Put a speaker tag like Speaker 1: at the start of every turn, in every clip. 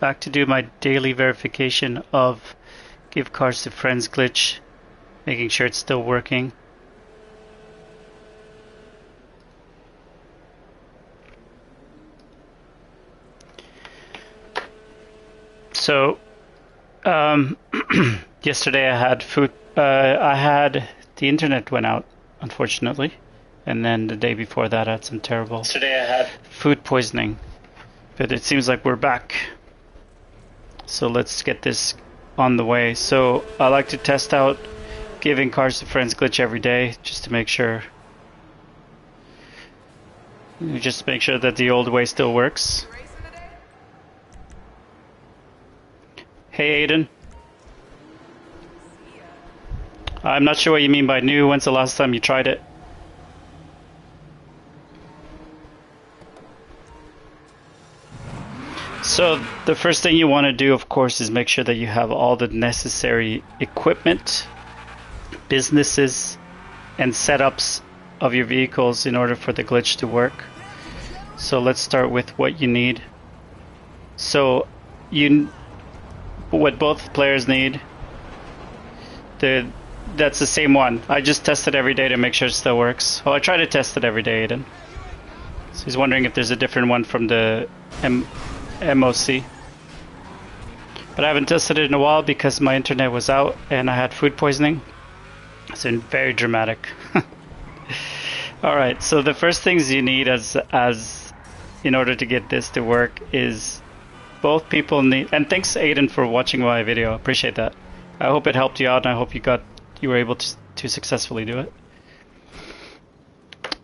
Speaker 1: back to do my daily verification of give cards to friends glitch, making sure it's still working. So, yesterday I had food. The internet went out, unfortunately, and then the day before that I had some terrible food poisoning. But it seems like we're back. So let's get this on the way. So I like to test out giving cards to friends glitch every day, just to make sure. Just to make sure that the old way still works. Hey Aiden. I'm not sure what you mean by new. When's the last time you tried it? So the first thing you want to do, of course, is make sure that you have all the necessary equipment, businesses, and setups of your vehicles in order for the glitch to work. So let's start with what you need. So what both players need, that's the same one. I just test it every day to make sure it still works. Well, I try to test it every day, Aiden. So he's wondering if there's a different one from the MOC. But I haven't tested it in a while because my internet was out and I had food poisoning. It's been very dramatic. Alright, so the first things you need as in order to get this to work is both people need, and thanks Aiden for watching my video, appreciate that. I hope it helped you out and I hope you were able to successfully do it.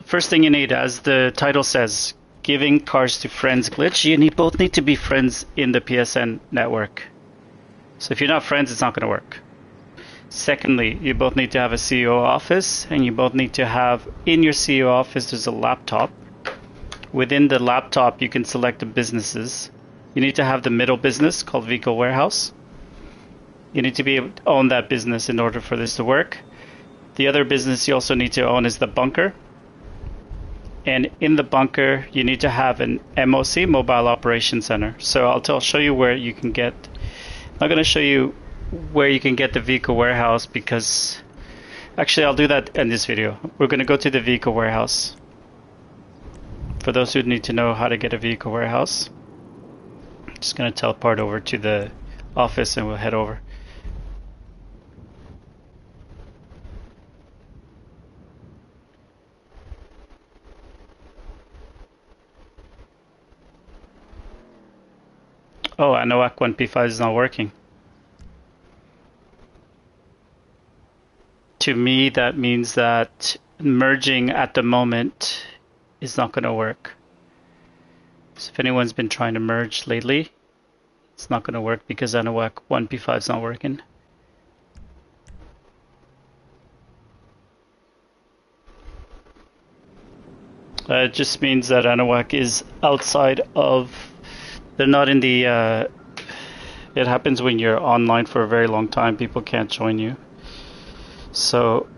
Speaker 1: First thing you need, as the title says, giving cards to friends glitch, you both need to be friends in the PSN network. So if you're not friends, it's not going to work. Secondly, you both need to have a CEO office, and you both need to have, in your CEO office, there's a laptop. Within the laptop, you can select the businesses. You need to have the middle business called Vehicle Warehouse. You need to be able to own that business in order for this to work. The other business you also need to own is the bunker. And in the bunker, you need to have an MOC, Mobile Operations Center. So I'll show you where you can get, I'm not going to show you where you can get the Vehicle Warehouse because, actually I'll do that in this video. We're going to go to the Vehicle Warehouse. For those who need to know how to get a Vehicle Warehouse, I'm just going to teleport over to the office and we'll head over. Oh, ANOAC 1P5 is not working. To me, that means that merging at the moment is not going to work. So if anyone's been trying to merge lately, it's not going to work because ANOAC 1P5 is not working. It just means that ANOAC is outside of, they're not in the, it happens when you're online for a very long time, people can't join you. So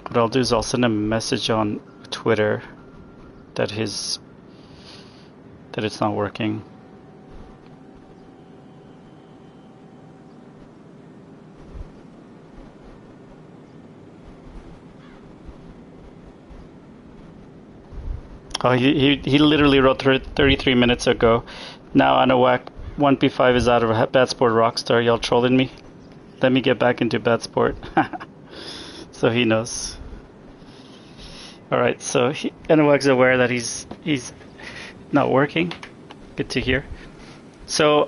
Speaker 1: what I'll do is I'll send him a message on Twitter that it's not working. Oh, he literally wrote 33 minutes ago. Now ANOAC 1P5 is out of Batsport Rockstar. Y'all trolling me? Let me get back into Batsport. So he knows. Alright, so ANOAC's aware that he's not working. Good to hear. So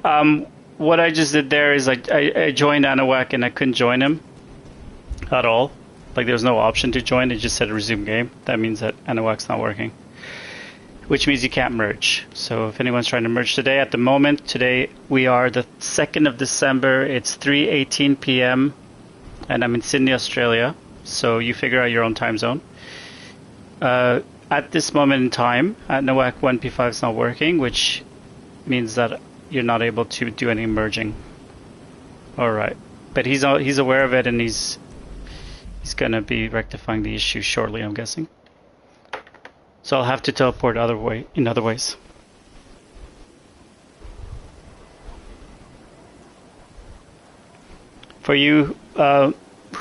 Speaker 1: what I just did there is I joined ANOAC and I couldn't join him at all. Like there was no option to join. It just said resume game. That means that ANOAC's not working. Which means you can't merge. So if anyone's trying to merge today, at the moment, today we are the 2nd of December. It's 3:18 p.m. and I'm in Sydney, Australia. So you figure out your own time zone. At this moment in time, ANOAC 1P5 is not working, which means that you're not able to do any merging. All right, but he's aware of it and he's gonna be rectifying the issue shortly, I'm guessing. So I'll have to teleport in other ways. For you who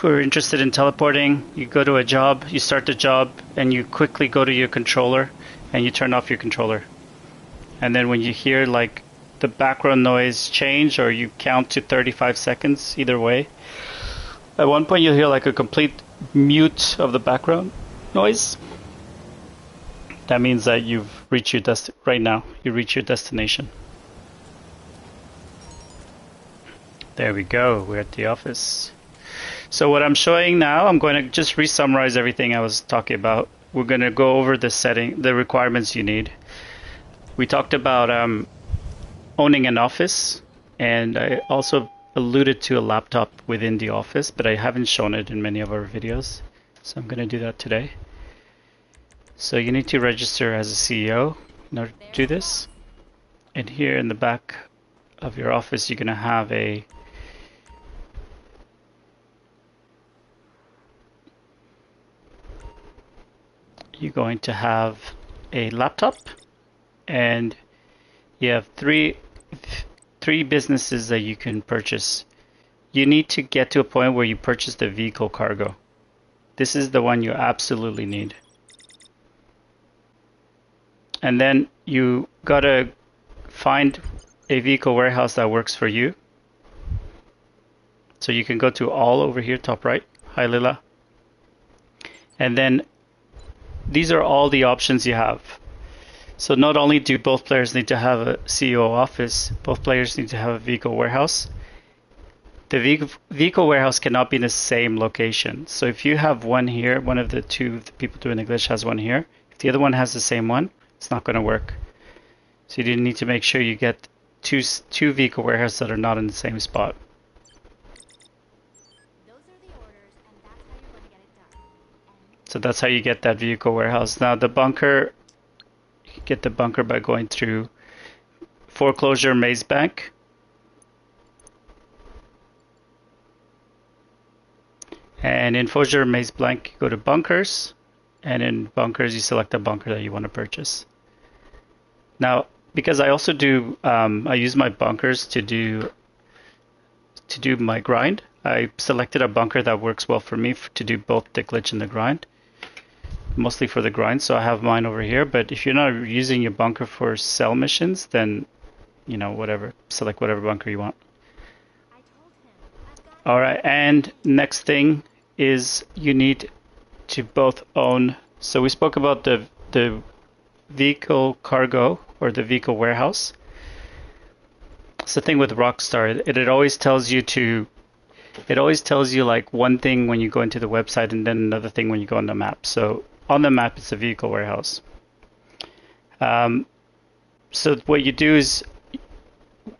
Speaker 1: are interested in teleporting, you go to a job, you start the job, and you quickly go to your controller and you turn off your controller. And then when you hear like the background noise change, or you count to 35 seconds, either way, at one point you'll hear like a complete mute of the background noise. That means that you've reached your right now, you reach your destination. There we go, we're at the office. So what I'm showing now, I'm going to just re-summarize everything I was talking about. We're going to go over the requirements you need. We talked about owning an office, and I also alluded to a laptop within the office, but I haven't shown it in many of our videos. So I'm going to do that today. So you need to register as a CEO in order to do this. And here in the back of your office, you're going to have a laptop, and you have three businesses that you can purchase. You need to get to a point where you purchase the vehicle cargo. This is the one you absolutely need. And then you gotta find a vehicle warehouse that works for you. So you can go to all over here, top right. Hi, Lila. And then these are all the options you have. So not only do both players need to have a CEO office, both players need to have a vehicle warehouse. The vehicle warehouse cannot be in the same location. So if you have one here, one of the people doing the glitch has one here. If the other one has the same one, it's not going to work. So you need to make sure you get two vehicle warehouses that are not in the same spot. So that's how you get that vehicle warehouse. Now the bunker, you get the bunker by going through Foreclosure Maze Bank. And in Foreclosure Maze Bank, you go to bunkers, and in bunkers you select the bunker that you want to purchase. Now, because I also do, I use my bunkers to do my grind. I selected a bunker that works well for me to do both the glitch and the grind. Mostly for the grind, so I have mine over here. But if you're not using your bunker for sell missions, then, you know, whatever, select whatever bunker you want. All right, and next thing is you need to both own. So we spoke about the vehicle cargo or the vehicle warehouse. It's the thing with Rockstar. It always tells you like one thing when you go into the website and then another thing when you go on the map. So on the map, it's a vehicle warehouse. So what you do is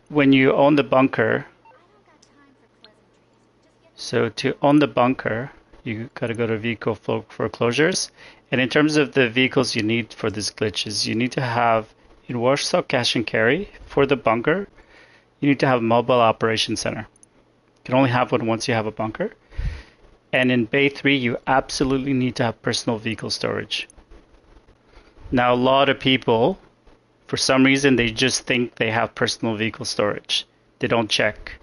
Speaker 1: when you own the bunker, so to own the bunker, you got to go to vehicle foreclosures. And in terms of the vehicles you need for this glitch is you need to have in Warsaw Cash and Carry for the bunker, you need to have a mobile operation center. You can only have one once you have a bunker. And in Bay 3, you absolutely need to have personal vehicle storage. Now, a lot of people, for some reason, they just think they have personal vehicle storage. They don't check.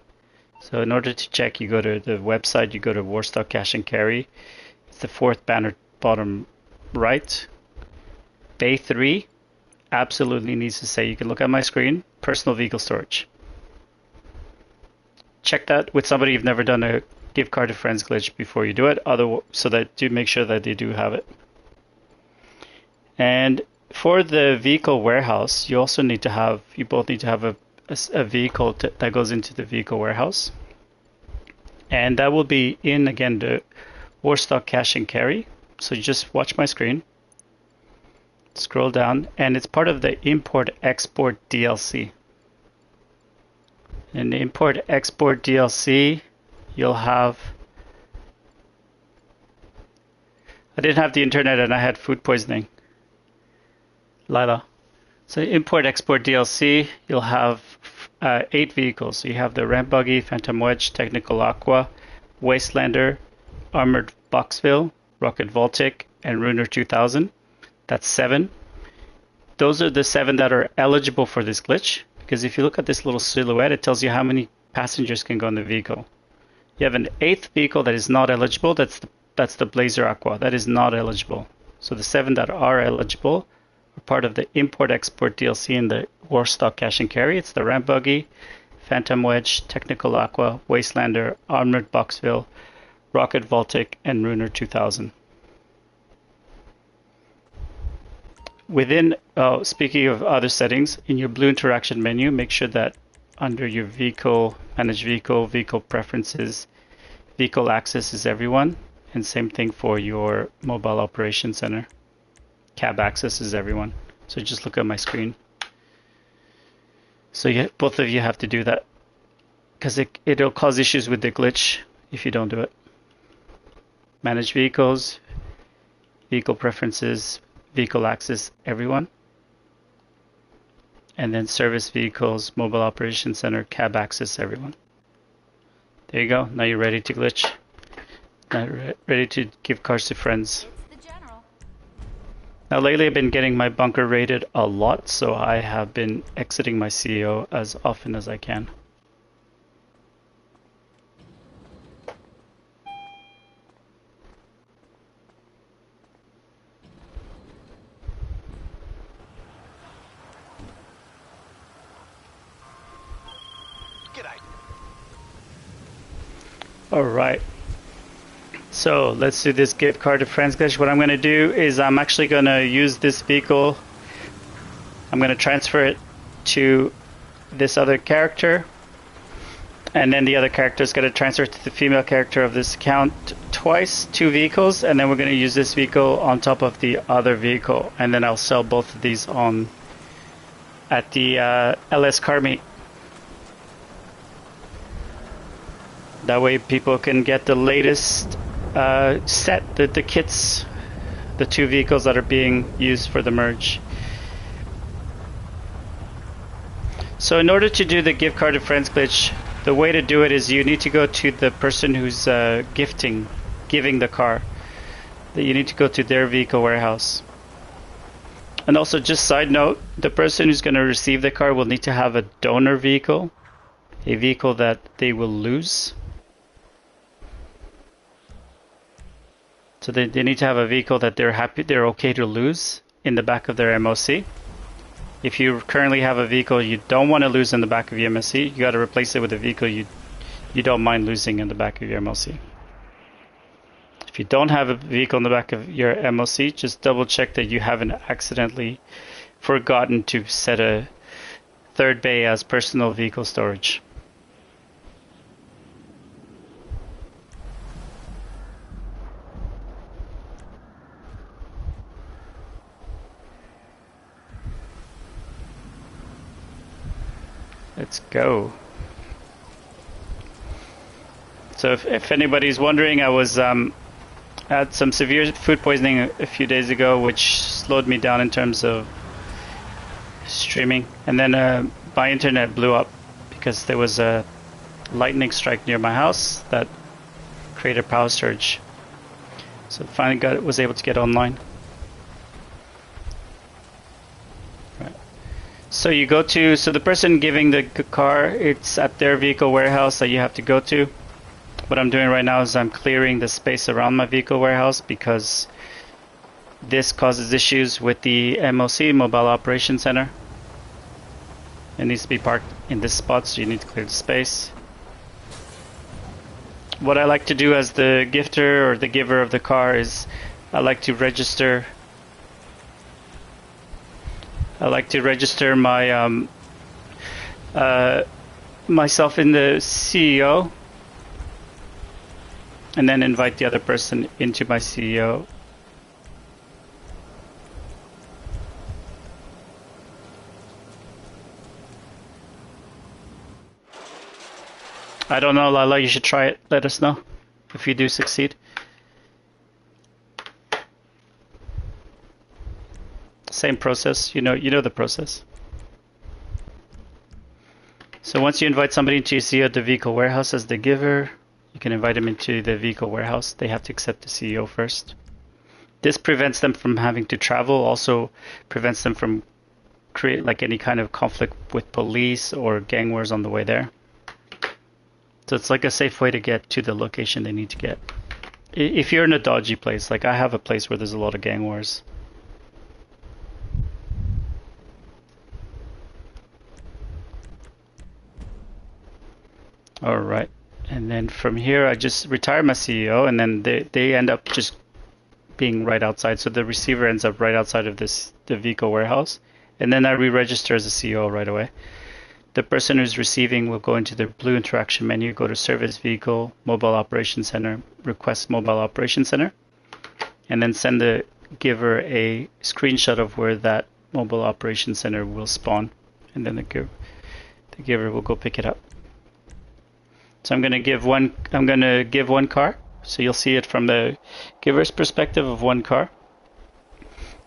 Speaker 1: So in order to check, you go to the website, you go to Warstock Cash and Carry. It's the fourth banner bottom right. Bay 3 absolutely needs to say, you can look at my screen, personal vehicle storage. Check that with somebody you've never done a gift card to friends glitch before you do it, so that do make sure that they do have it. And for the vehicle warehouse, you both need to have a vehicle that goes into the vehicle warehouse. And that will be in, again, the Warstock Cash and Carry. So you just watch my screen, scroll down, and it's part of the Import-Export DLC. In the Import-Export DLC, you'll have, I didn't have the internet and I had food poisoning. Lila. So Import-Export DLC, you'll have 8 vehicles. So you have the Ramp Buggy, Phantom Wedge, Technical Aqua, Wastelander, Armored Boxville, Rocket Voltic, and Ruiner 2000. That's 7. Those are the 7 that are eligible for this glitch. Because if you look at this little silhouette, it tells you how many passengers can go in the vehicle. You have an eighth vehicle that is not eligible. That's the Blazer Aqua. That is not eligible. So the 7 that are eligible are part of the Import-Export DLC in the Warstock Cash and Carry. It's the Ramp Buggy, Phantom Wedge, Technical Aqua, Wastelander, Armored Boxville, Rocket Voltic, and Runer 2000. Within, speaking of other settings, in your blue interaction menu, make sure that under your vehicle, manage vehicle, vehicle preferences, vehicle access is everyone. And same thing for your mobile operation center. Cab access is everyone. So just look at my screen. So both of you have to do that because it'll cause issues with the glitch if you don't do it. Manage vehicles, vehicle preferences, vehicle access, everyone. And then service vehicles, mobile operation center, cab access, everyone. There you go. Now you're ready to glitch. Now ready to give cars to friends. Now lately I've been getting my bunker raided a lot, so I have been exiting my CEO as often as I can. All right. So let's do this gift card to friends glitch. What I'm going to do is I'm actually going to use this vehicle. I'm going to transfer it to this other character. And then the other character is going to transfer it to the female character of this account twice, 2 vehicles. And then we're going to use this vehicle on top of the other vehicle. And then I'll sell both of these on at the LS car meet. That way people can get the latest set, the kits, the 2 vehicles that are being used for the merge. So in order to do the gift card to friends glitch, the way to do it is you need to go to the person who's giving the car. That you need to go to their vehicle warehouse. And also, just side note, the person who's going to receive the car will need to have a donor vehicle, a vehicle that they will lose. So they need to have a vehicle that they're okay to lose in the back of their MOC. If you currently have a vehicle you don't want to lose in the back of your MOC, you got to replace it with a vehicle you don't mind losing in the back of your MOC. If you don't have a vehicle in the back of your MOC, just double check that you haven't accidentally forgotten to set a third bay as personal vehicle storage. Let's go. So if anybody's wondering, I was had some severe food poisoning a few days ago, which slowed me down in terms of streaming. And then my internet blew up because there was a lightning strike near my house that created a power surge. So finally was able to get online. So you go to, so the person giving the car, it's at their vehicle warehouse that you have to go to. What I'm doing right now is I'm clearing the space around my vehicle warehouse because this causes issues with the MOC, Mobile Operation Center. It needs to be parked in this spot, so you need to clear the space. What I like to do as the gifter or the giver of the car is I like to register my myself in the CEO, and then invite the other person into my CEO. I don't know, Lala, you should try it. Let us know if you do succeed. Same process, you know the process. So once you invite somebody into your CEO at the vehicle warehouse as the giver, you can invite them into the vehicle warehouse. They have to accept the CEO first. This prevents them from having to travel, also prevents them from create like any kind of conflict with police or gang wars on the way there. So it's like a safe way to get to the location they need to get. If you're in a dodgy place, like I have a place where there's a lot of gang wars. All right. And then from here, I just retire my CEO, and then they end up just being right outside. So the receiver ends up right outside of the vehicle warehouse. And then I re-register as a CEO right away. The person who's receiving will go into the blue interaction menu, go to Service Vehicle, Mobile Operation Center, Request Mobile Operation Center, and then send the giver a screenshot of where that Mobile Operation Center will spawn. And then the giver will go pick it up. So I'm going to give one car. So you'll see it from the giver's perspective of one car.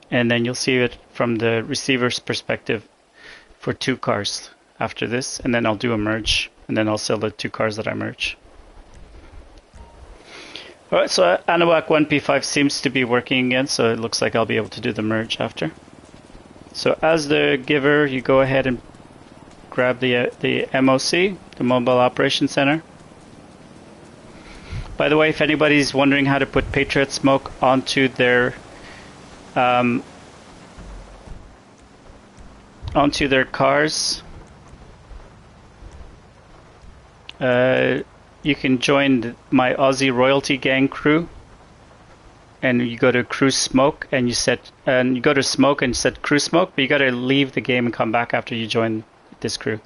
Speaker 1: And then you'll see it from the receiver's perspective for 2 cars after this. And then I'll do a merge. And then I'll sell the 2 cars that I merge. Alright, so Anahuac 1P5 seems to be working again. So it looks like I'll be able to do the merge after. So as the giver, you go ahead and grab the MOC, the Mobile Operation Center. By the way, if anybody's wondering how to put Patriot Smoke onto their cars, you can join my Aussie Royalty Gang crew, and you go to Crew Smoke, and you go to Smoke and set Crew Smoke, but you got to leave the game and come back after you join this crew.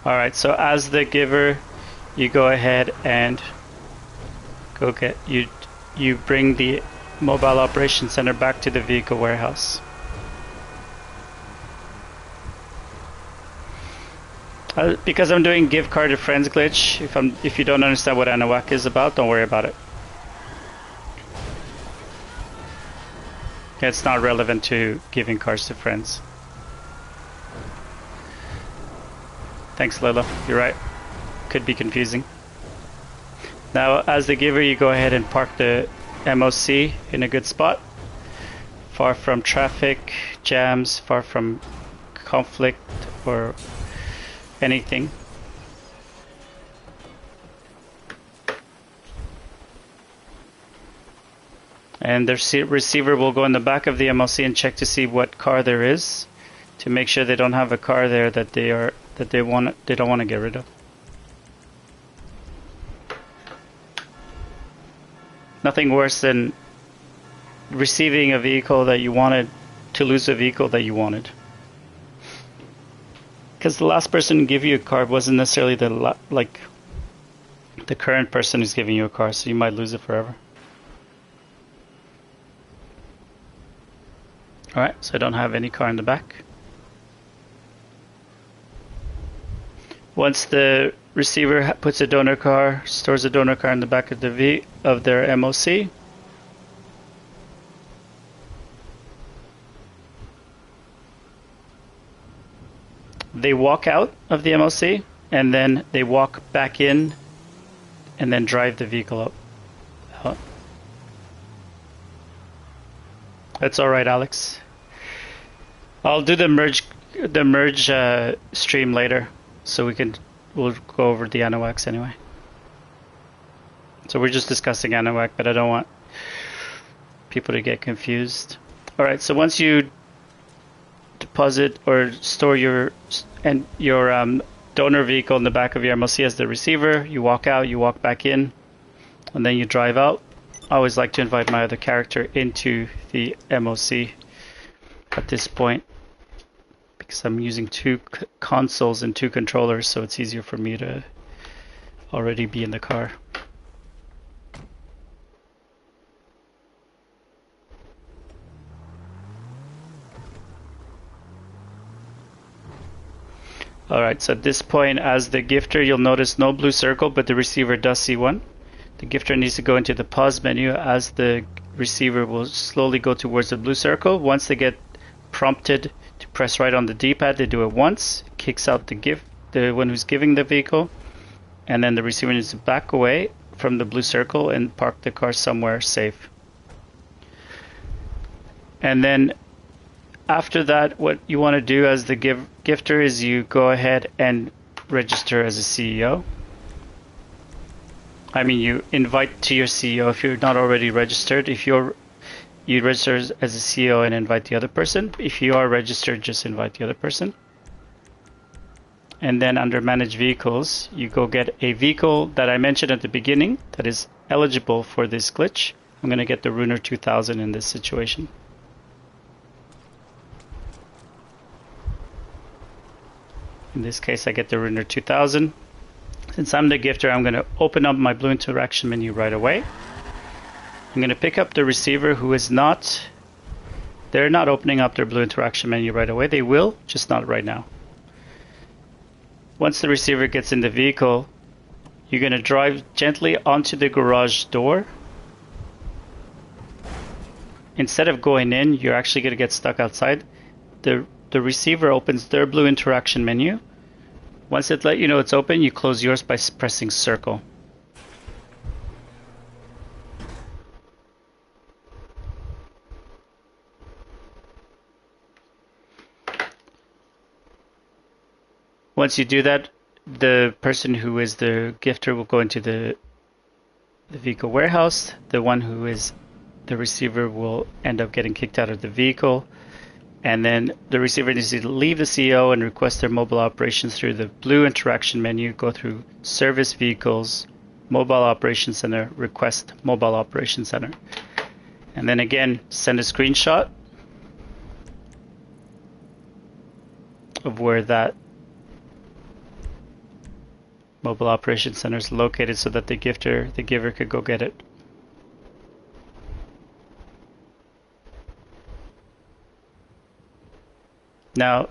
Speaker 1: Alright, so as the giver, you go ahead and you bring the Mobile Operation Center back to the vehicle warehouse. Because I'm doing give car to friends glitch, if you don't understand what Anahuac is about, don't worry about it. It's not relevant to giving cars to friends. Thanks, Lila. You're right. Could be confusing. Now, as the giver, you go ahead and park the MOC in a good spot. Far from traffic, jams, far from conflict or anything. And the receiver will go in the back of the MOC and check to see what car there is, to make sure they don't have a car there that they don't want to get rid of. Nothing worse than receiving a vehicle that you wanted to lose a vehicle that you wanted. Because the last person to give you a car wasn't necessarily the current person who's giving you a car, so you might lose it forever. Alright, so I don't have any car in the back. Once the receiver puts a donor car, stores a donor car in the back of their MOC, they walk out of the MOC and then they walk back in and then drive the vehicle out. That's all right, Alex. I'll do the merge stream later, so we'll go over the Anahuacs anyway. So we're just discussing Anahuac, but I don't want people to get confused. All right, so once you deposit or store your donor vehicle in the back of your MOC as the receiver, you walk out, you walk back in, and then you drive out. I always like to invite my other character into the MOC at this point, because I'm using 2 consoles and 2 controllers, so it's easier for me to already be in the car. Alright, so at this point, as the gifter, you'll notice no blue circle, but the receiver does see one. The gifter needs to go into the pause menu as the receiver will slowly go towards the blue circle. Once they get prompted to press right on the D-pad, they do it once, kicks out the one who's giving the vehicle, and then the receiver needs to back away from the blue circle and park the car somewhere safe. And then after that, what you want to do as the gifter is you go ahead and register as a CEO. I mean, you invite to your CEO if you're not already registered. If you register as a CEO and invite the other person. If you are registered, just invite the other person. And then under Manage Vehicles, you go get a vehicle that I mentioned at the beginning that is eligible for this glitch. I'm going to get the Runer 2000 in this situation. In this case, I get the Runer 2000. Since I'm the gifter, I'm going to open up my Blue Interaction menu right away. I'm going to pick up the receiver who is not... They're not opening up their Blue Interaction menu right away. They will, just not right now. Once the receiver gets in the vehicle, you're going to drive gently onto the garage door. Instead of going in, you're actually going to get stuck outside. The receiver opens their Blue Interaction menu. Once it let you know it's open, you close yours by pressing circle. Once you do that, the person who is the gifter will go into the vehicle warehouse. The one who is the receiver will end up getting kicked out of the vehicle. And then the receiver needs to leave the CEO and request their mobile operations through the Blue Interaction menu, go through Service Vehicles, Mobile Operations Center, Request Mobile Operations Center. And then again, send a screenshot of where that Mobile Operations Center is located so that the giver could go get it. Now,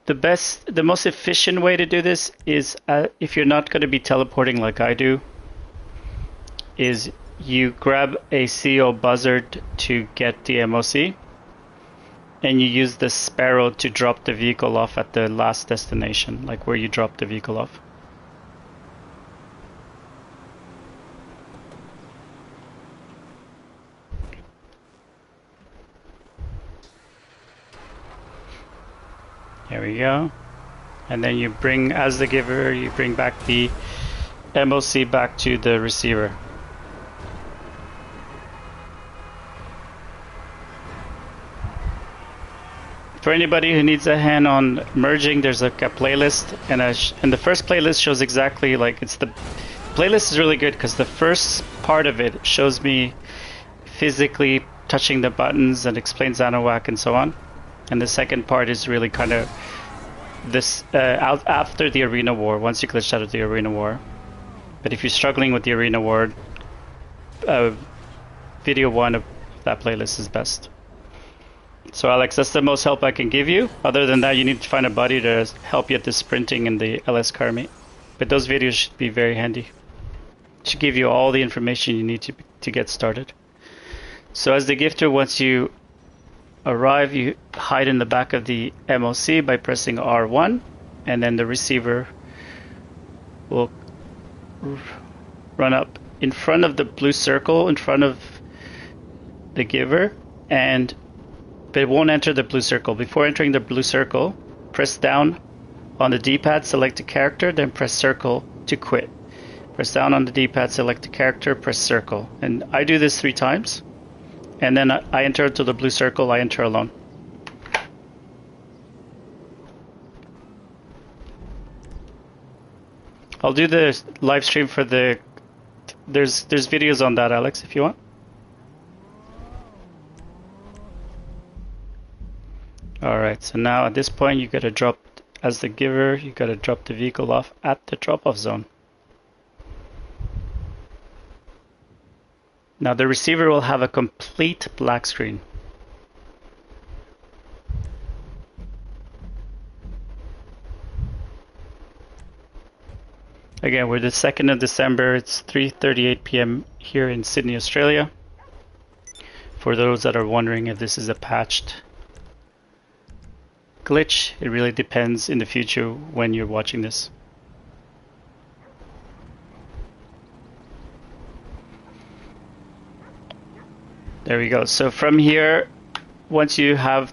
Speaker 1: the most efficient way to do this is, if you're not going to be teleporting like I do, is you grab a CEO buzzard to get the MOC, and you use the sparrow to drop the vehicle off at the last destination, like where you drop the vehicle off. There we go. And then you bring, as the giver, you bring back the MOC back to the receiver. For anybody who needs a hand on merging, there's like a playlist, and the first playlist shows exactly, like, it's the playlist is really good because the first part of it shows me physically touching the buttons and explains Anowak and so on. And the second part is really kind of this out after the arena war, once you glitched out of the arena war. But if you're struggling with the arena war, video 1 of that playlist is best. So Alex, that's the most help I can give you. Other than that, you need to find a buddy to help you at the sprinting and the LS car meet. But those videos should be very handy. Should give you all the information you need to get started. So as the gifter, once you arrive, you hide in the back of the MOC by pressing R1, and then the receiver will run up in front of the blue circle in front of the giver, but it won't enter the blue circle. Before entering the blue circle, press down on the D-pad, select a character, then press circle to quit. Press down on the D-pad, select a character, press circle. And I do this 3 times. And then I enter to the blue circle, I enter alone. I'll do the live stream for the... There's videos on that, Alex, if you want. Alright, so now at this point you gotta drop, as the giver, you gotta drop the vehicle off at the drop-off zone. Now the receiver will have a complete black screen. Again, we're the 2nd of December, it's 3:38 p.m. here in Sydney, Australia. For those that are wondering if this is a patched glitch, it really depends in the future when you're watching this. There we go. So from here, once you have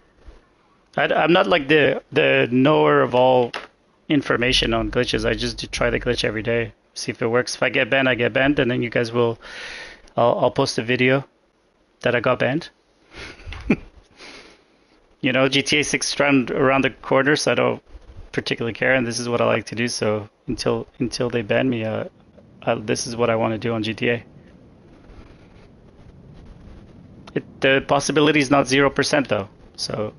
Speaker 1: I'm not like the knower of all information on glitches. I just do try the glitch every day, see if it works. If I get banned, I get banned, and then you guys will. I'll post a video that I got banned. You know, GTA 6 around the corner, so I don't particularly care, and this is what I like to do. So until they ban me, this is what I want to do on GTA. The possibility is not 0% though. So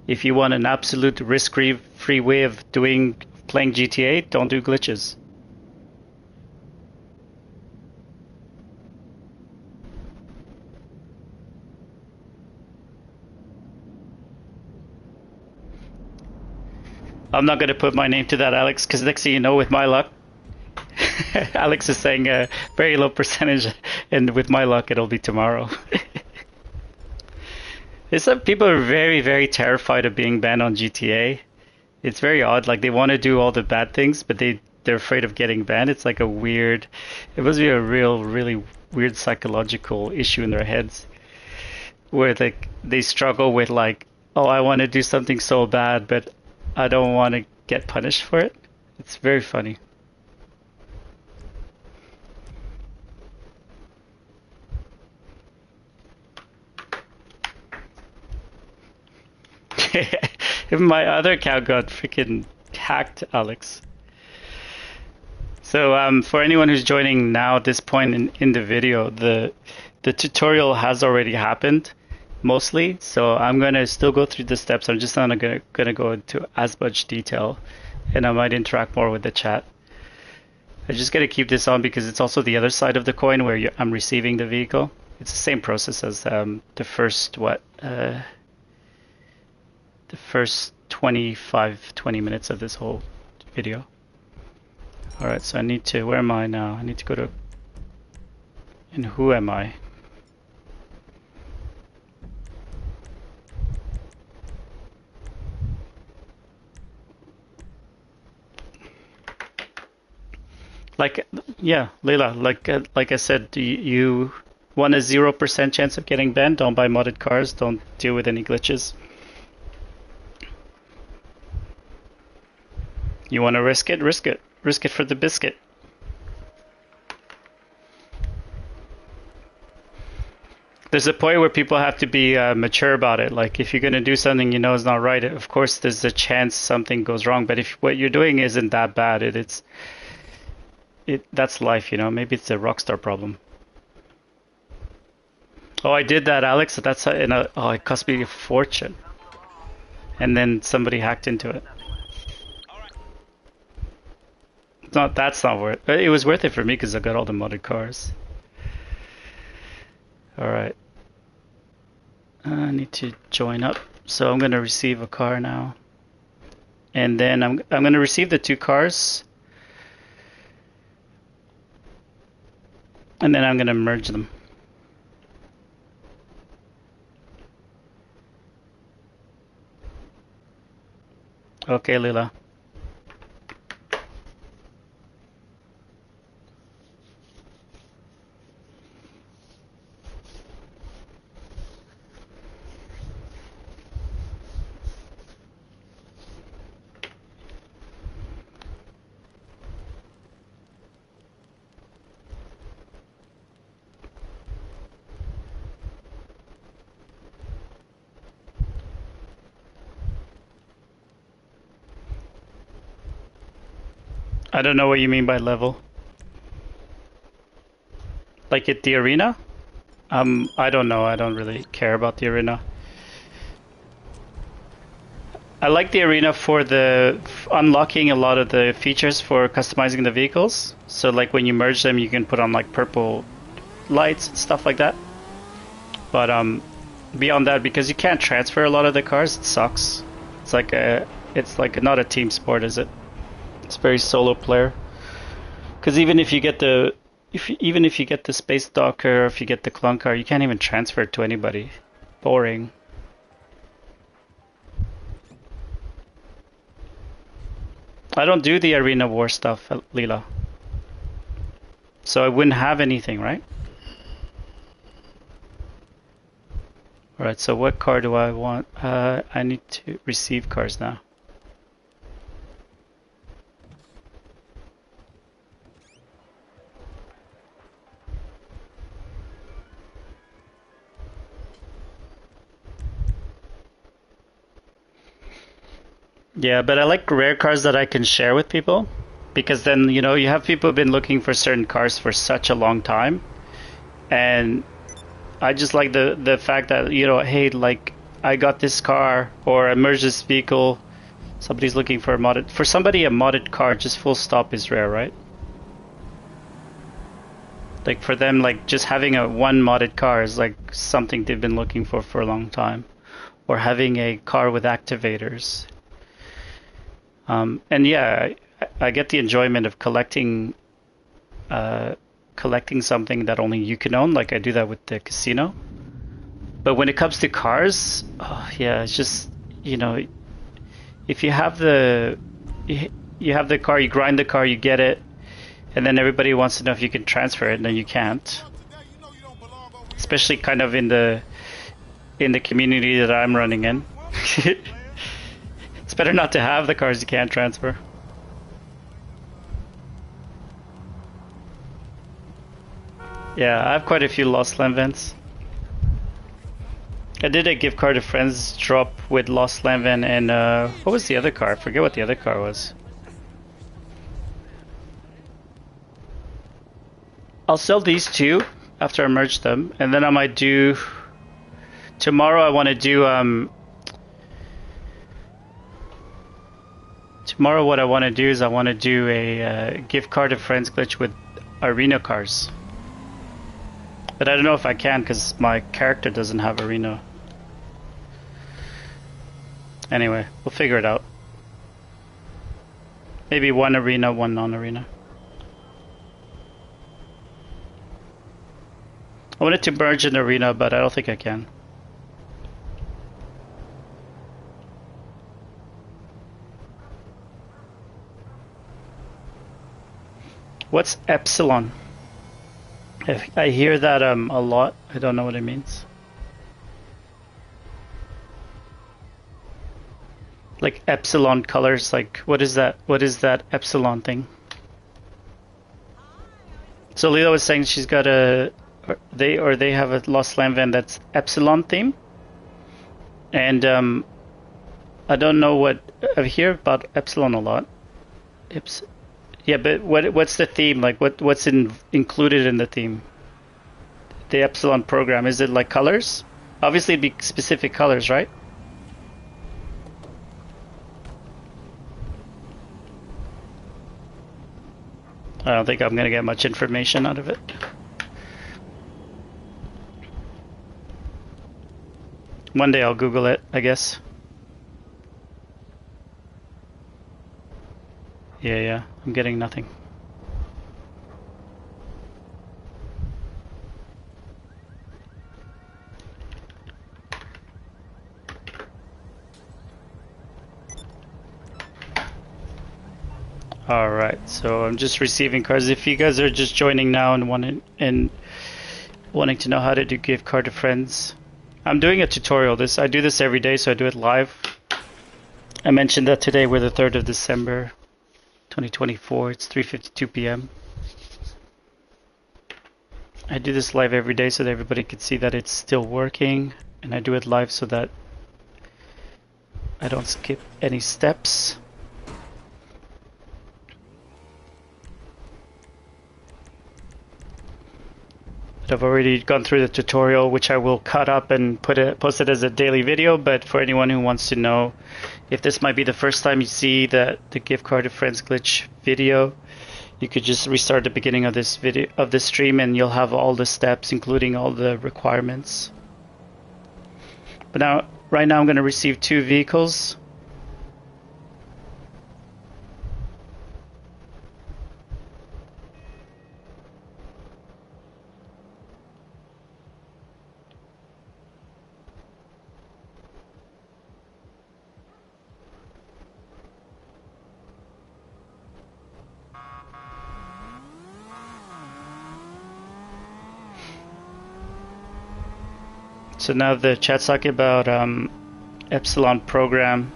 Speaker 1: if you want an absolute risk-free way of playing GTA, don't do glitches. I'm not going to put my name to that, Alex, because next thing you know, with my luck, Alex is saying a very low percentage, and with my luck, it'll be tomorrow. It's that people are very, very terrified of being banned on GTA. It's very odd. Like they want to do all the bad things, but they're afraid of getting banned. It's like it must be a really weird psychological issue in their heads, where like they struggle with like, oh, I want to do something so bad, but I don't want to get punished for it. It's very funny. My other account got freaking hacked, Alex. So for anyone who's joining now at this point in the video, the tutorial has already happened mostly. So I'm gonna still go through the steps. I'm just not gonna go into as much detail, and I might interact more with the chat. I just gotta keep this on because it's also the other side of the coin where I'm receiving the vehicle. It's the same process as the first the first 20 minutes of this whole video. Alright, so I need to, where am I now? I need to go to, and who am I? Like, yeah, Leila, like I said, you want a 0% chance of getting banned? Don't buy modded cars, don't deal with any glitches. You want to risk it? Risk it. Risk it for the biscuit. There's a point where people have to be mature about it. Like if you're going to do something you know is not right, of course there's a chance something goes wrong. But if what you're doing isn't that bad, that's life, you know. Maybe it's a rockstar problem. Oh, I did that, Alex. Oh, it cost me a fortune. And then somebody hacked into it. That's not worth it. It was worth it for me because I got all the modded cars. Alright. I need to join up. So I'm gonna receive a car now. And then I'm gonna receive the 2 cars. And then I'm gonna merge them. Okay, Lila. I don't know what you mean by level. Like at the arena? I don't know. I don't really care about the arena. I like the arena for unlocking a lot of the features for customizing the vehicles. So like when you merge them, you can put on like purple lights and stuff like that. But beyond that, because you can't transfer a lot of the cars, it sucks. It's like not a team sport, is it? It's very solo player. Because even if you get the space docker, or if you get the clone car, you can't even transfer it to anybody. Boring. I don't do the arena war stuff, Leela. So I wouldn't have anything, right? Alright, so what car do I want? I need to receive cars now. Yeah, but I like rare cars that I can share with people because then, you know, you have people who've been looking for certain cars for such a long time. And I just like the fact that, you know, hey, like I got this car or I merged this vehicle. Somebody's looking for a modded, for somebody a modded car, just full stop is rare, right? Like for them, like just having a one modded car is like something they've been looking for a long time. Or having a car with activators. And yeah, I get the enjoyment of collecting something that only you can own, like I do that with the casino. But when it comes to cars, oh, yeah, it's just, you know, if you have you have the car, you grind the car, you get it, and then everybody wants to know if you can transfer it, and then you can't. Especially kind of in the community that I'm running in. It's better not to have the cars you can't transfer. Yeah, I have quite a few Lost Land vents. I did a gift card to friends drop with Lost Land vent and what was the other car? I forget what the other car was. I'll sell these two after I merge them, and then I might do tomorrow. I want to do tomorrow what I want to do is I want to do a gift card to friends glitch with arena cars. But I don't know if I can because my character doesn't have arena. Anyway, we'll figure it out. Maybe one arena, one non-arena. I wanted to merge an arena, but I don't think I can. What's epsilon? I hear that a lot. I don't know what it means. Like epsilon colors, like what is that? What is that epsilon thing? So Leo was saying she's got they have a Lost Land van that's epsilon theme. And I don't know what I hear about epsilon a lot. Yeah, but what's the theme? Like what's included in the theme? The epsilon program, is it like colors? Obviously it'd be specific colors, right? I don't think I'm gonna get much information out of it. One day I'll Google it, I guess. Yeah, I'm getting nothing. Alright, so I'm just receiving cards. If you guys are just joining now and wanting to know how to do gift card to friends, I'm doing a tutorial. I do this every day, so I do it live. I mentioned that today we're the 3rd of December 2024. It's 3:52 p.m. I do this live every day so that everybody can see that it's still working, and I do it live so that I don't skip any steps. But I've already gone through the tutorial, which I will cut up and post it as a daily video. But for anyone who wants to know if this might be the first time you see the gift card to friends glitch video, you could just restart the beginning of this video of this stream and you'll have all the steps, including all the requirements. But right now I'm going to receive 2 vehicles. So now the chat's talking about Epsilon program.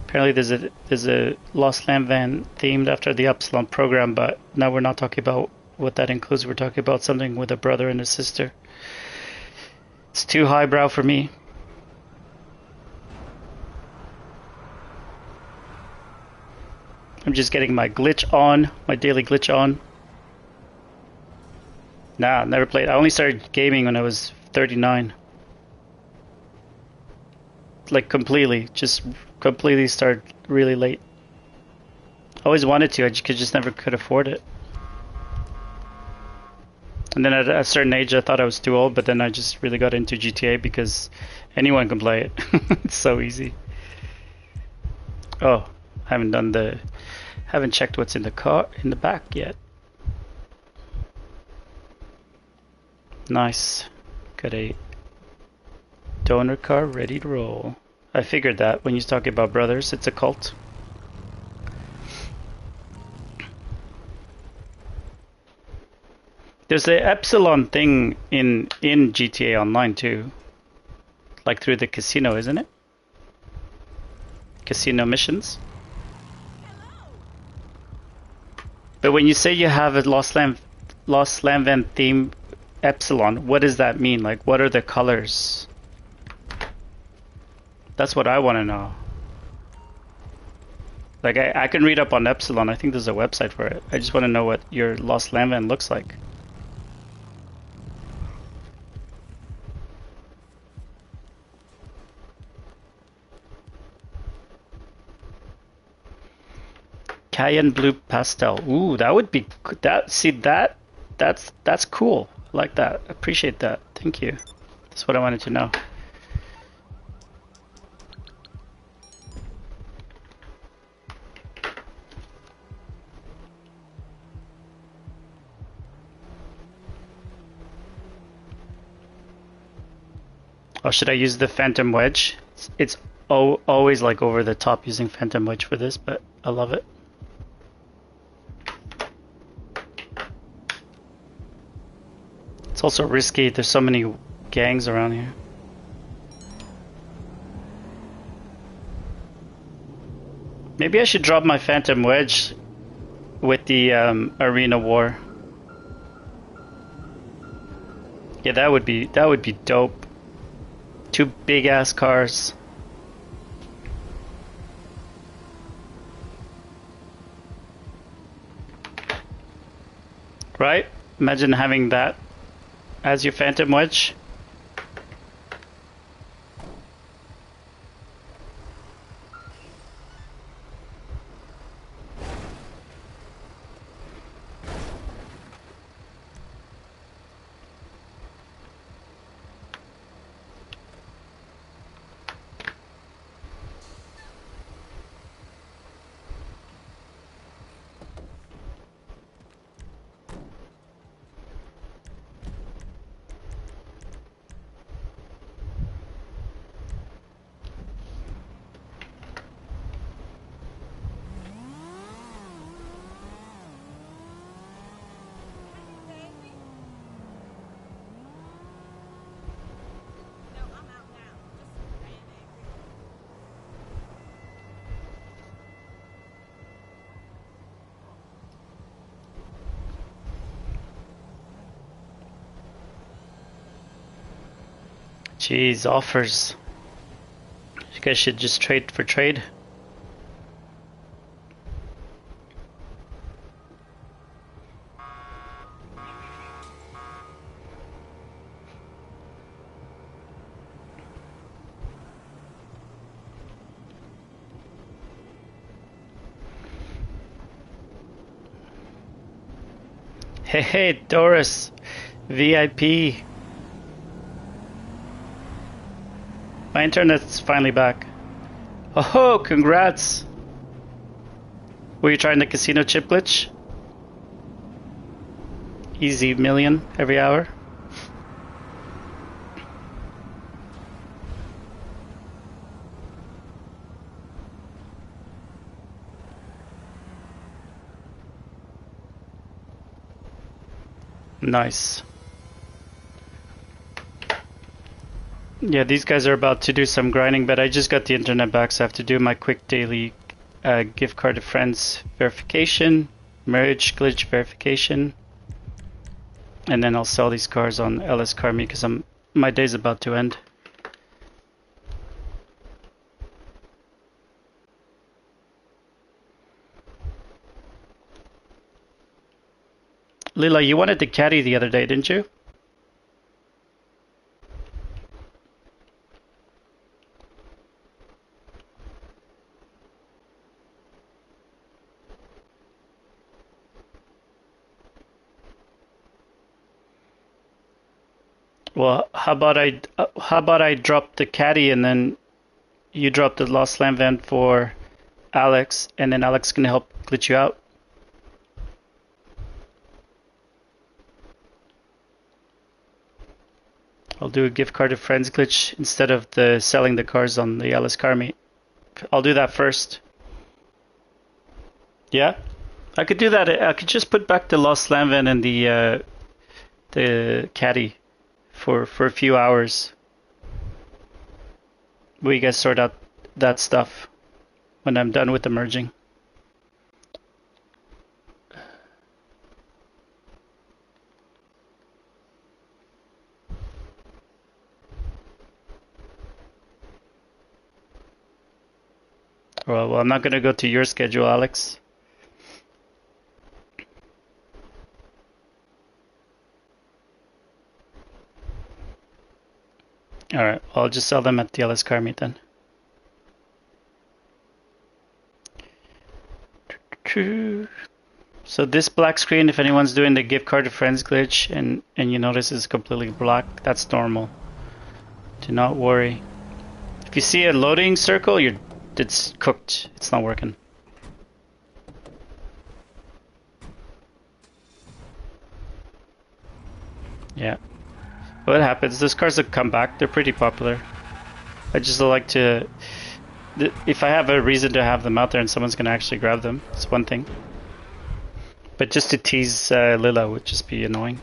Speaker 1: Apparently there's a Lost Land Van themed after the Epsilon program, but now we're not talking about what that includes. We're talking about something with a brother and a sister. It's too highbrow for me. I'm just getting my glitch on, my daily glitch on. Nah, never played. I only started gaming when I was 39. Like completely, just completely started really late. Always wanted to, I just never could afford it. And then at a certain age I thought I was too old, but then I just really got into GTA because anyone can play it. It's so easy. Oh, I haven't checked what's in the car in the back yet. Nice. Got a donor car ready to roll. I figured that when you talk about brothers, it's a cult. There's a Epsilon thing in GTA Online too. Like through the casino, isn't it? Casino missions. But when you say you have a Lost Land Van theme Epsilon, what does that mean? Like, what are the colors? That's what I want to know. Like, I can read up on Epsilon. I think there's a website for it. I just want to know what your Lost Land Van looks like. Cayenne blue pastel. Ooh, that would be that. See that? That's cool. I like that. Appreciate that. Thank you. That's what I wanted to know. Oh, should I use the Phantom Wedge? It's always like over the top using Phantom Wedge for this, but I love it. It's also risky. There's so many gangs around here. Maybe I should drop my Phantom Wedge with the Arena War. Yeah, that would be dope. Two big ass cars. Right? Imagine having that as your Phantom Wedge. Jeez, offers. You guys should just trade for trade. Hey, Doris, VIP. My internet's finally back. Oh, congrats! Were you trying the casino chip glitch? Easy million every hour. Nice. Yeah, these guys are about to do some grinding, but I just got the internet back, so I have to do my quick daily gift card to friends verification, marriage glitch verification, and then I'll sell these cars on LS Car Me because my day's about to end. Lila, you wanted the caddy the other day, didn't you? Well, how about I drop the caddy and then you drop the Lost Slam Van for Alex, and then Alex can help glitch you out. I'll do a gift card to friends glitch instead of the selling the cars on the LS Car Meet. I'll do that first. Yeah, I could do that. I could just put back the Lost Slam Van and the caddy for a few hours. We guys sort out that stuff when I'm done with the merging. Well, I'm not going to go to your schedule, Alex. All right, I'll just sell them at the LS Car Meet then. So this black screen, if anyone's doing the gift card to friends glitch and you notice it's completely black, that's normal. Do not worry. If you see a loading circle, it's cooked. It's not working. Yeah. What happens? Those cars will come back. They're pretty popular. I just like to... If I have a reason to have them out there and someone's going to actually grab them, it's one thing. But just to tease Lila would just be annoying.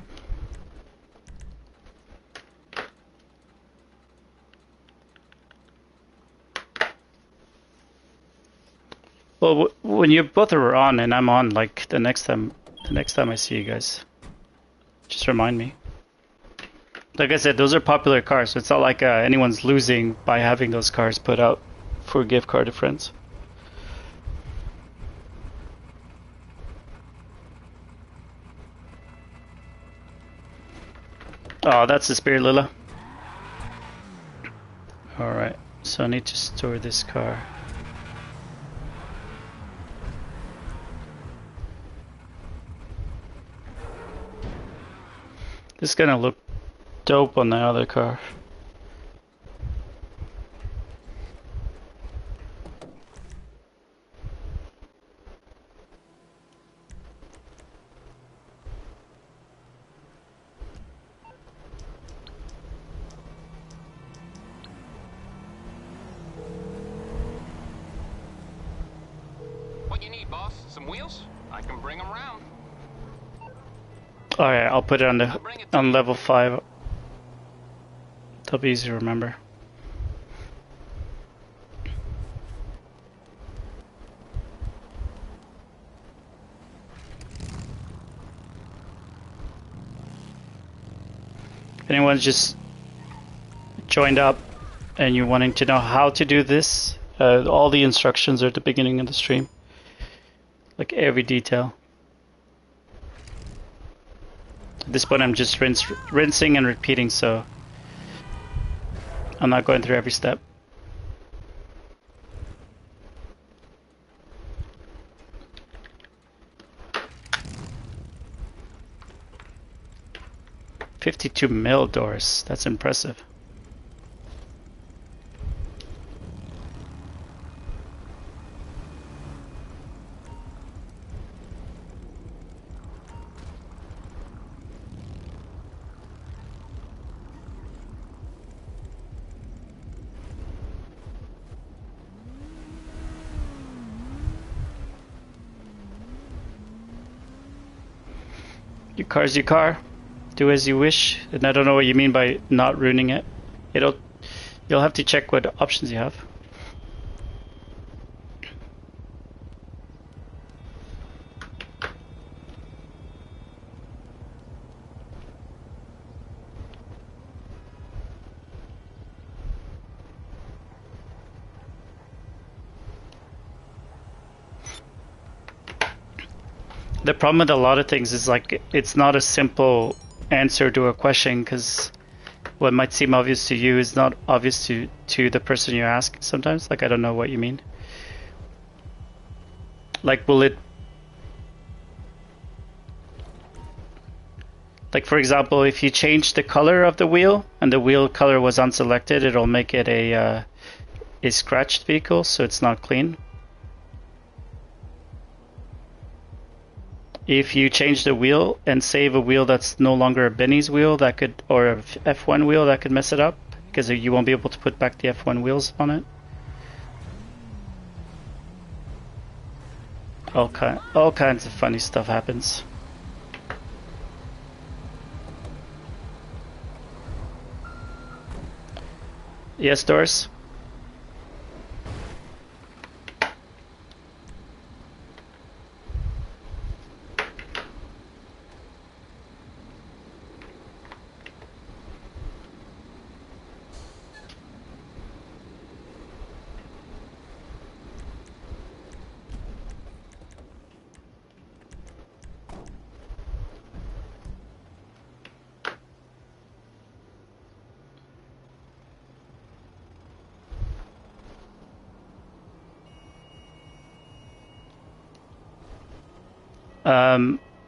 Speaker 1: Well, when you both are on and I'm on, like the next time I see you guys, just remind me. Like I said, those are popular cars, so it's not like anyone's losing by having those cars put out for a gift card to friends. Oh, that's the spirit, Lila. Alright, so I need to store this car. This is gonna look dope on the other car.
Speaker 2: What you need, boss? Some wheels? I can bring them round.
Speaker 1: Alright, I'll put it on level 5. That'll be easy to remember. If anyone's just joined up and you're wanting to know how to do this, all the instructions are at the beginning of the stream. Like every detail. At this point I'm just rinsing and repeating, so I'm not going through every step. $52 million, Doris. That's impressive. Your car's your car. Do as you wish. And I don't know what you mean by not ruining it. You'll have to check what options you have. The problem with a lot of things is like it's not a simple answer to a question, because what might seem obvious to you is not obvious to the person you ask sometimes. Like, I don't know what you mean. Like, will it... Like, for example, if you change the color of the wheel and the wheel color was unselected, it'll make it a scratched vehicle, so it's not clean. If you change the wheel and save a wheel that's no longer a Benny's wheel, that could, or a F1 wheel, that could mess it up, because you won't be able to put back the F1 wheels on it. All kinds of funny stuff happens. Yes, Doris?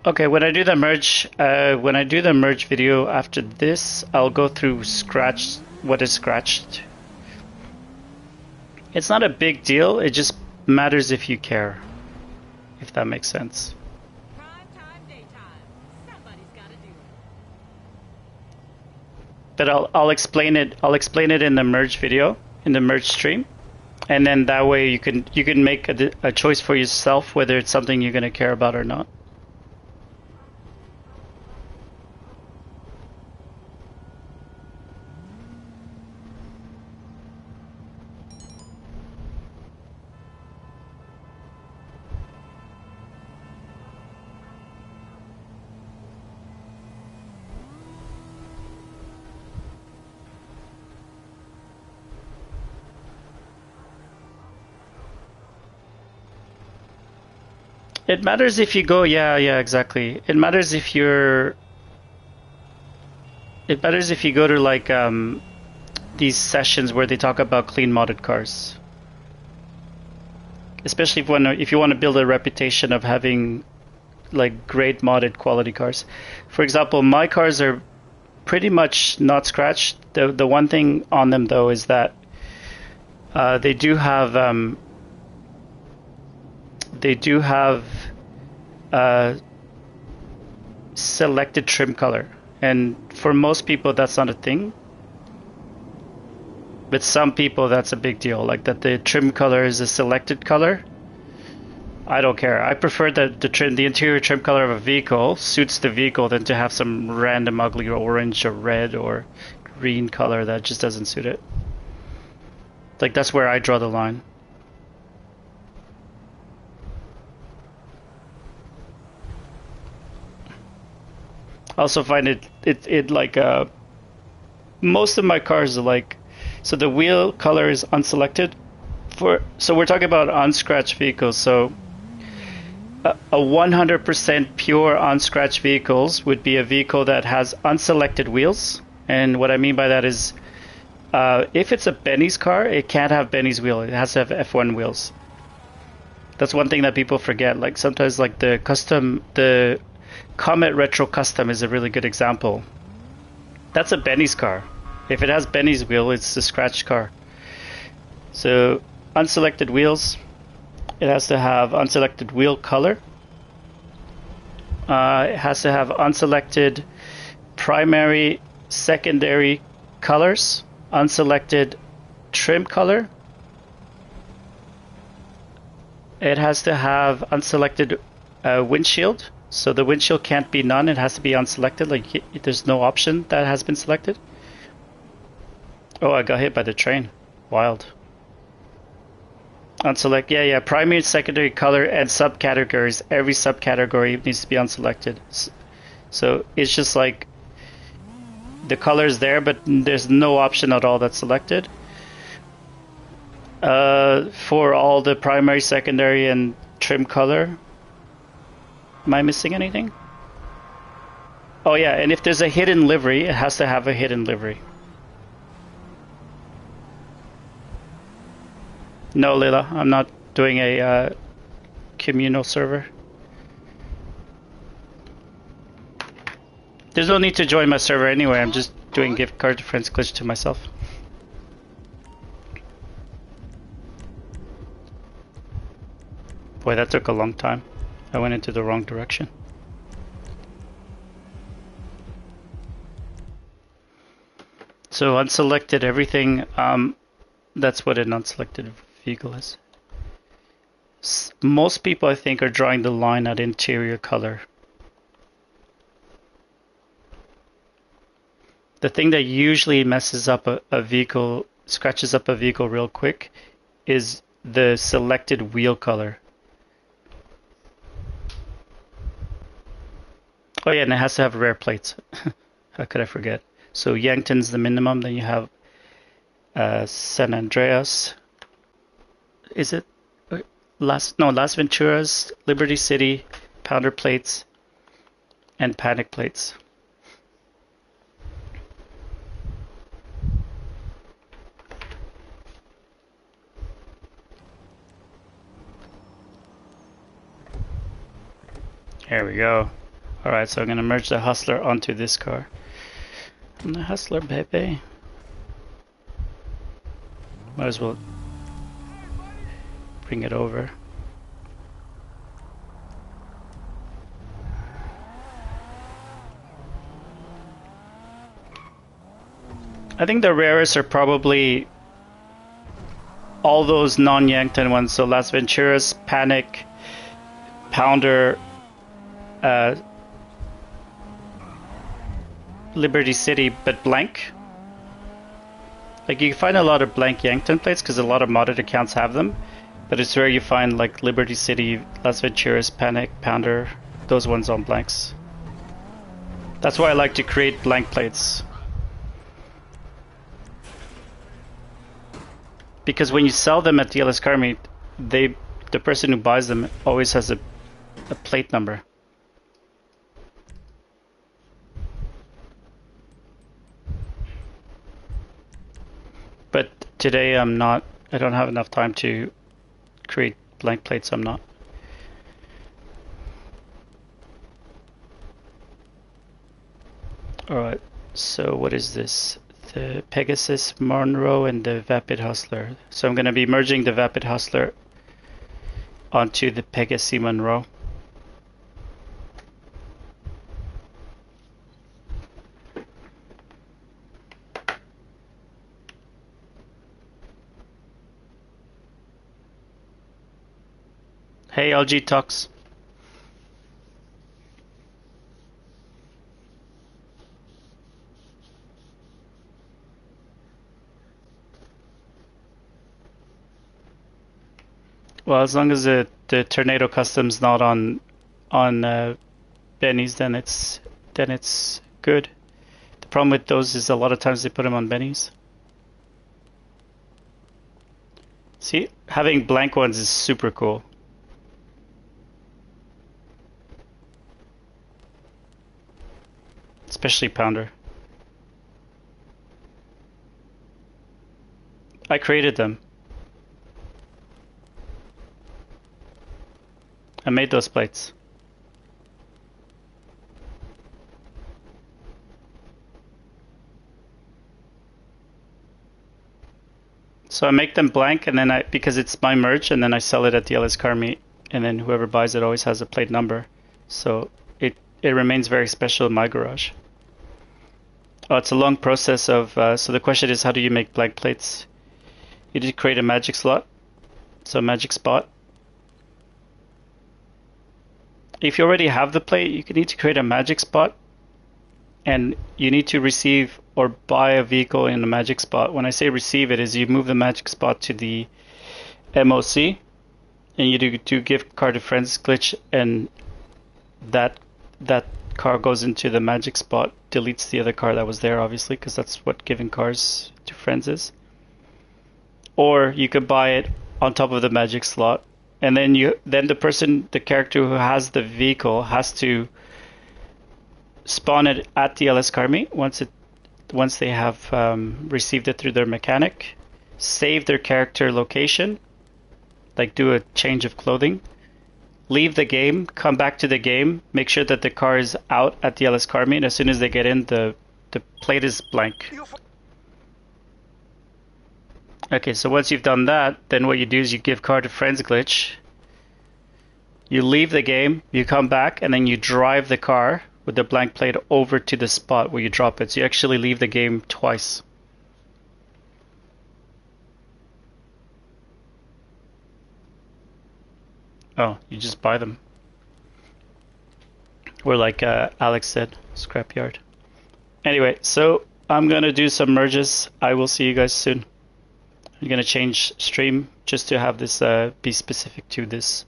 Speaker 1: Okay, when I do the merge video after this, I'll go through what is scratched. It's not a big deal, it just matters if you care, if that makes sense.
Speaker 3: Prime time, daytime. Somebody's gotta do it.
Speaker 1: But I'll explain it in the merge video, in the merge stream. And then that way you can make a choice for yourself whether it's something you're going to care about or not. It matters if you go, yeah, exactly. It matters if you go to like these sessions where they talk about clean modded cars. Especially if you want to build a reputation of having like great modded quality cars. For example, my cars are pretty much not scratched. The one thing on them though is that they do have selected trim color, and for most people that's not a thing, but some people that's a big deal, like that the trim color is a selected color. I don't care. I prefer that the interior trim color of a vehicle suits the vehicle than to have some random ugly orange or red or green color that just doesn't suit it. Like, that's where I draw the line. I also find it like most of my cars are like, so the wheel color is unselected so we're talking about unscratched vehicles. So a 100% pure unscratched vehicles would be a vehicle that has unselected wheels. And what I mean by that is if it's a Benny's car, it can't have Benny's wheel. It has to have F1 wheels. That's one thing that people forget. Like sometimes like the Comet Retro Custom is a really good example. That's a Benny's car. If it has Benny's wheel, it's a scratched car. So unselected wheels, it has to have unselected wheel color. It has to have unselected primary, secondary colors, unselected trim color. It has to have unselected windshield. So the windshield can't be none, it has to be unselected, like there's no option that has been selected. Oh, I got hit by the train. Wild. Unselect, yeah, primary, secondary, color, and subcategories. Every subcategory needs to be unselected. So it's just like the color's there, but there's no option at all that's selected. For all the primary, secondary, and trim color. Am I missing anything? Oh yeah, and if there's a hidden livery, it has to have a hidden livery. No, Lila, I'm not doing a communal server. There's no need to join my server anyway. I'm just doing gift card to friends glitch to myself. Boy, that took a long time. I went into the wrong direction. So unselected everything. That's what an unselected vehicle is. Most people, I think, are drawing the line at interior color. The thing that usually messes up a vehicle, scratches up a vehicle real quick, is the selected wheel color. Oh yeah, and it has to have rear plates. How could I forget? So Yankton's the minimum. Then you have San Andreas. Is it Las Venturas, Liberty City, Pounder plates, and Panic plates. Here we go. Alright, so I'm gonna merge the Hustler onto this car. I'm the Hustler, baby. Might as well bring it over. I think the rarest are probably all those non-Yankton ones, so Las Venturas, Panic, Pounder, Liberty City, but blank. Like you can find a lot of blank Yankton plates because a lot of modded accounts have them, but it's rare you find like Liberty City, Las Venturas, Panic, Pounder, those ones on blanks. That's why I like to create blank plates. Because when you sell them at DLS Car Meet, the person who buys them always has a plate number. But today I don't have enough time to create blank plates, I'm not. Alright, so what is this? The Pegasus Monroe and the Vapid Hustler. So I'm going to be merging the Vapid Hustler onto the Pegasus Monroe. Hey, LG Talks. Well, as long as the Tornado Custom's not on Benny's, then it's good. The problem with those is a lot of times they put them on Benny's. See, having blank ones is super cool. Especially Pounder. I created them. I made those plates. So I make them blank, and then because it's my merch, and then I sell it at the LS Car Meet, and then whoever buys it always has a plate number. So it remains very special in my garage. Oh, it's a long process of, so the question is, how do you make blank plates? You need to create a magic slot, so a magic spot. If you already have the plate, you need to create a magic spot and you need to receive or buy a vehicle in the magic spot. When I say receive it, is you move the magic spot to the MOC, and you do give car to friends glitch, and that car goes into the magic spot, deletes the other car that was there, obviously, because that's what giving cars to friends is. Or you could buy it on top of the magic slot, and then the character who has the vehicle has to spawn it at the LS car meet once they have received it through their mechanic, save their character location, like do a change of clothing, leave the game, come back to the game, make sure that the car is out at the LS car meet. As soon as they get in, the plate is blank. Okay, so once you've done that, then what you do is you give car to friends glitch, you leave the game, you come back, and then you drive the car with the blank plate over to the spot where you drop it. So you actually leave the game twice. Oh, you just buy them. Or like Alex said, scrapyard. Anyway, so I'm gonna do some merges. I will see you guys soon. I'm gonna change stream just to have this be specific to this